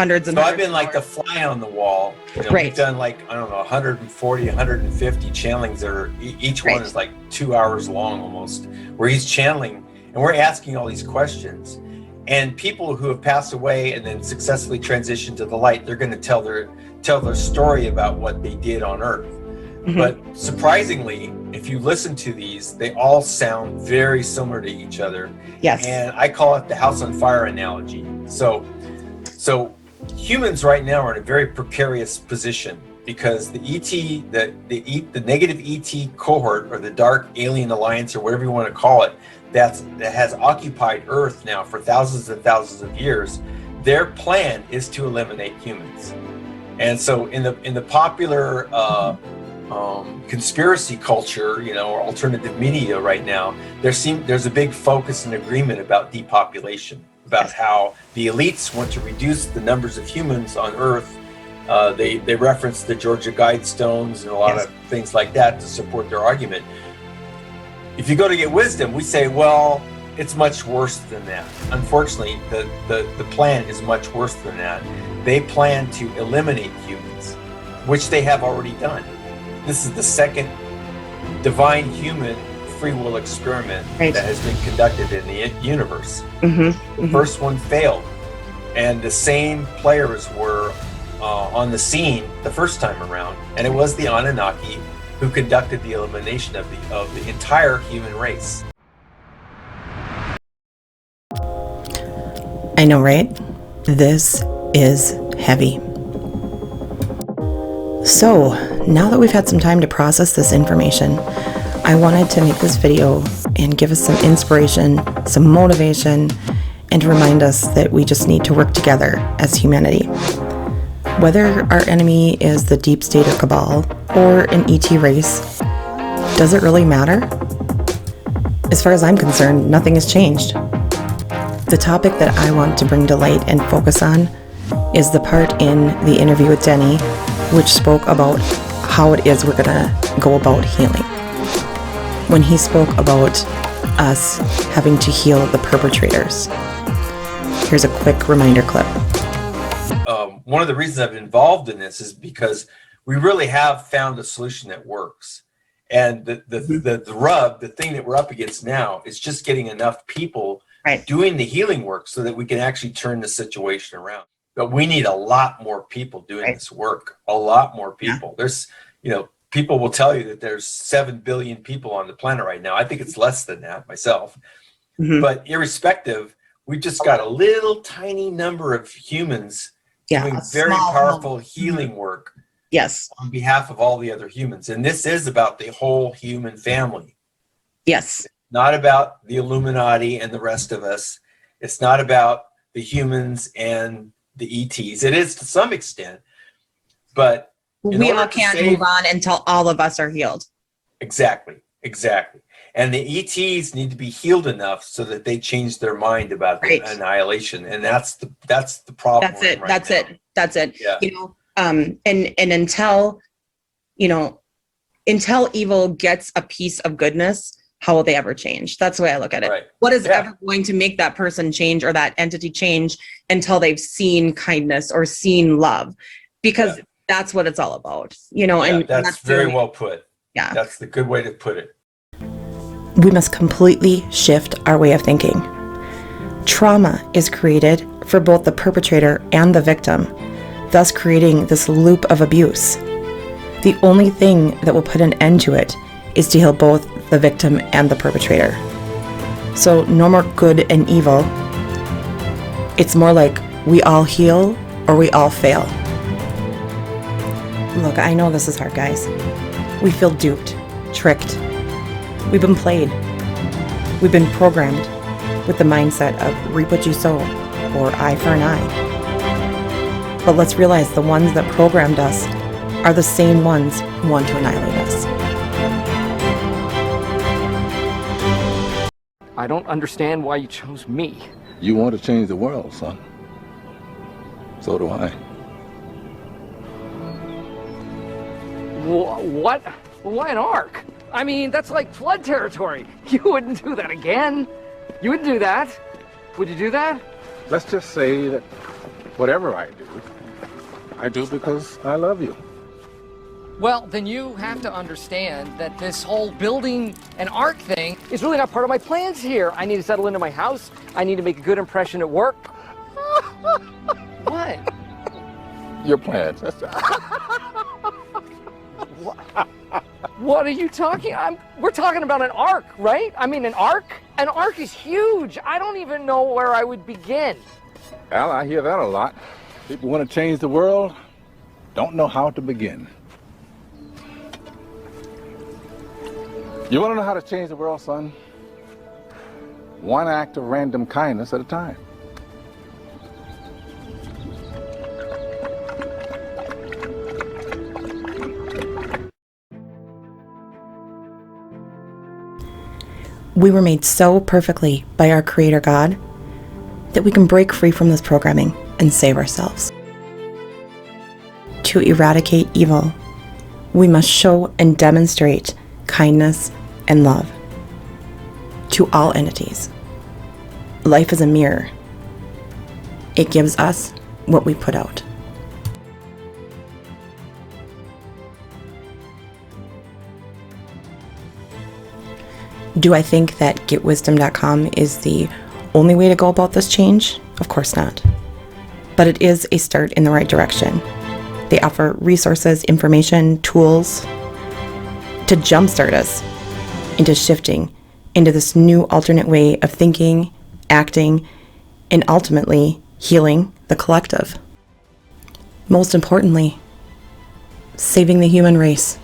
hundreds and So hundreds I've been like the of hours. fly on the wall. Right. We've done like, I don't know, 140, 150 channelings that are, each one is like 2 hours long almost, where he's channeling and we're asking all these questions. And people who have passed away and then successfully transitioned to the light, they're going to tell their story about what they did on Earth. But surprisingly, if you listen to these, they all sound very similar to each other. Yes. And I call it the house on fire analogy. So humans right now are in a very precarious position because the the negative ET cohort, or the Dark Alien Alliance, or whatever you want to call it, that has occupied Earth now for thousands and thousands of years. Their plan is to eliminate humans. And so in the popular conspiracy culture, or alternative media right now, there's a big focus and agreement about depopulation, about how the elites want to reduce the numbers of humans on Earth. They reference the Georgia Guidestones and a lot of things like that to support their argument. If you go to get wisdom, we say, well, it's much worse than that. Unfortunately, the plan is much worse than that. They plan to eliminate humans, which they have already done. This is the second divine human free will experiment that has been conducted in the universe. The first one failed, and the same players were on the scene the first time around, and it was the Anunnaki who conducted the elimination of the entire human race. I know, right? This is heavy. So, now that we've had some time to process this information, I wanted to make this video and give us some inspiration, some motivation, and to remind us that we just need to work together as humanity. Whether our enemy is the deep state or cabal, or an ET race, does it really matter? As far as I'm concerned, nothing has changed. The topic that I want to bring to light and focus on is the part in the interview with Denny, which spoke about how it is we're going to go about healing. When he spoke about us having to heal the perpetrators. Here's a quick reminder clip. One of the reasons I've been involved in this is because we really have found a solution that works. And the rub, the thing that we're up against now, is just getting enough people doing the healing work so that we can actually turn the situation around. But we need a lot more people doing this work, a lot more people. There's, people will tell you that there's 7 billion people on the planet right now. I think it's less than that myself. But irrespective, we've just got a little tiny number of humans doing very powerful healing work on behalf of all the other humans. And this is about the whole human family. Yes. Not about the Illuminati and the rest of us. It's not about the humans and the ETs. It is to some extent, but we all can't move on until all of us are healed. Exactly. And the ETs need to be healed enough so that they change their mind about the annihilation, and that's the problem. That's it. Yeah. And until evil gets a piece of goodness, how will they ever change? That's the way I look at it. What is ever going to make that person change or that entity change until they've seen kindness or seen love? Because that's what it's all about, and that's very well put. Yeah. That's the good way to put it. We must completely shift our way of thinking. Trauma is created for both the perpetrator and the victim, thus creating this loop of abuse. The only thing that will put an end to it is to heal both the victim and the perpetrator. So no more good and evil. It's more like we all heal or we all fail. Look, I know this is hard, guys. We feel duped, tricked. We've been played. We've been programmed with the mindset of reap what you sow, or eye for an eye. But let's realize the ones that programmed us are the same ones who want to annihilate us. I don't understand why you chose me. You want to change the world, son. So do I. What? Why an ark? I mean, that's like flood territory. You wouldn't do that again. You wouldn't do that. Would you do that? Let's just say that Whatever I do because I love you. Well, then you have to understand that this whole building an ark thing is really not part of my plans here. I need to settle into my house. I need to make a good impression at work. What? Your plans. What are you talking? We're talking about an ark, right? I mean, an ark? An ark is huge. I don't even know where I would begin. Al, I hear that a lot. People want to change the world, don't know how to begin. You want to know how to change the world, son? One act of random kindness at a time. We were made so perfectly by our Creator God that we can break free from this programming and save ourselves. To eradicate evil, we must show and demonstrate kindness and love to all entities. Life is a mirror. It gives us what we put out. Do I think that getwisdom.com is the only way to go about this change? Of course not. But it is a start in the right direction. They offer resources, information, tools to jumpstart us into shifting into this new alternate way of thinking, acting, and ultimately healing the collective. Most importantly, saving the human race.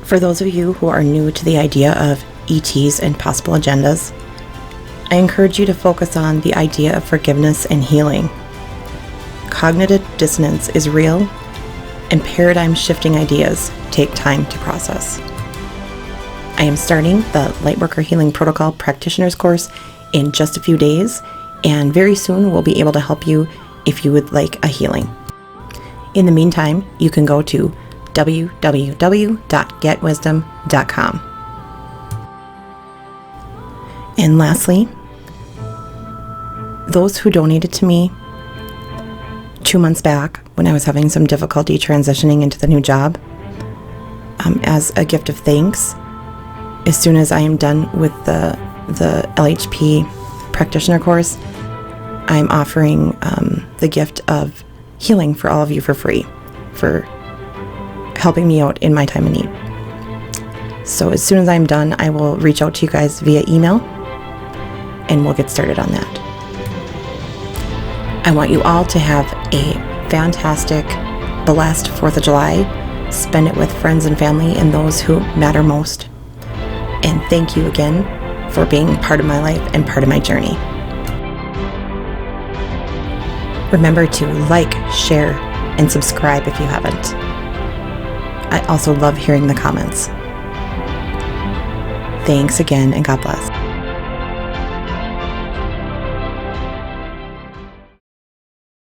For those of you who are new to the idea of ETs and possible agendas, I encourage you to focus on the idea of forgiveness and healing. Cognitive dissonance is real, and paradigm-shifting ideas take time to process. I am starting the Lightworker Healing Protocol Practitioners course in just a few days, and very soon we'll be able to help you if you would like a healing. In the meantime, you can go to www.getwisdom.com. And lastly, those who donated to me 2 months back when I was having some difficulty transitioning into the new job, as a gift of thanks, as soon as I am done with the LHP practitioner course, I'm offering the gift of healing for all of you for free, for helping me out in my time of need. So as soon as I'm done, I will reach out to you guys via email and we'll get started on that. I want you all to have a fantastic, blessed 4th of July. Spend it with friends and family and those who matter most. And thank you again for being part of my life and part of my journey. Remember to like, share, and subscribe if you haven't. I also love hearing the comments. Thanks again, and God bless.